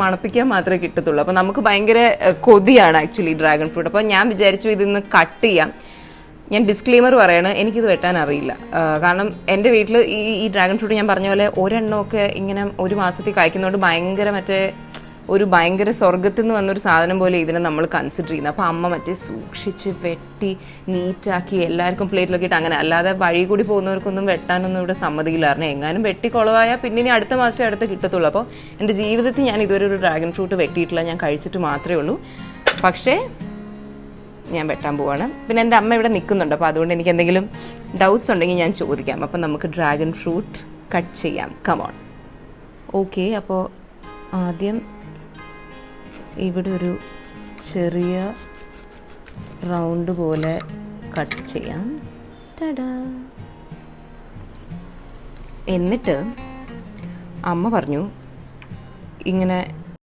മണപ്പിക്കാൻ മാത്രമേ കിട്ടത്തുള്ളൂ. അപ്പോൾ നമുക്ക് ഭയങ്കര കൊതിയാണ് ആക്ച്വലി ഡ്രാഗൺ ഫ്രൂട്ട്. അപ്പോൾ ഞാൻ വിചാരിച്ചു ഇതിന്ന് കട്ട് ചെയ്യാം. ഞാൻ ഡിസ്ക്ലെയിമർ പറയാണ്, എനിക്കിത് വെട്ടാൻ അറിയില്ല. കാരണം എൻ്റെ വീട്ടിൽ ഈ ഡ്രാഗൺ ഫ്രൂട്ട് ഞാൻ പറഞ്ഞ പോലെ ഒരെണ്ണമൊക്കെ ഇങ്ങനെ ഒരു മാസത്തിൽ കായ്ക്കുന്നതുകൊണ്ട് ഭയങ്കര സ്വർഗത്തിൽ നിന്ന് വന്നൊരു സാധനം പോലെ ഇതിനെ നമ്മൾ കൺസിഡർ ചെയ്യുന്നത്. അപ്പോൾ അമ്മ സൂക്ഷിച്ച് വെട്ടി നീറ്റാക്കി എല്ലാവർക്കും പ്ലേറ്റിലൊക്കെ ഇട്ട് അങ്ങനെ, അല്ലാതെ വഴി കൂടി പോകുന്നവർക്കൊന്നും വെട്ടാനൊന്നും ഇവിടെ സമ്മതിക്കില്ലായിരുന്നു. എങ്ങാനും വെട്ടി കുളവായാൽ പിന്നെ ഇനി അടുത്ത മാസം അടുത്ത് കിട്ടത്തുള്ളൂ. അപ്പോൾ എൻ്റെ ജീവിതത്തിൽ ഞാൻ ഇതുവരെ ഒരു ഡ്രാഗൺ ഫ്രൂട്ട് വെട്ടിയിട്ടില്ല, ഞാൻ കഴിച്ചിട്ട് മാത്രമേ ഉള്ളൂ. പക്ഷേ ഞാൻ വെട്ടാൻ പോവാണ്. പിന്നെ എൻ്റെ അമ്മ ഇവിടെ നിൽക്കുന്നുണ്ട്, അപ്പോൾ അതുകൊണ്ട് എനിക്ക് എന്തെങ്കിലും ഡൗട്ട്സ് ഉണ്ടെങ്കിൽ ഞാൻ ചോദിക്കാം. അപ്പം നമുക്ക് ഡ്രാഗൺ ഫ്രൂട്ട് കട്ട് ചെയ്യാം. കമോൺ. ഓക്കെ, അപ്പോൾ ആദ്യം ഇവിടെ ഒരു ചെറിയ റൗണ്ട് പോലെ കട്ട് ചെയ്യാം. ടടാ. എന്നിട്ട് അമ്മ പറഞ്ഞു ഇങ്ങനെ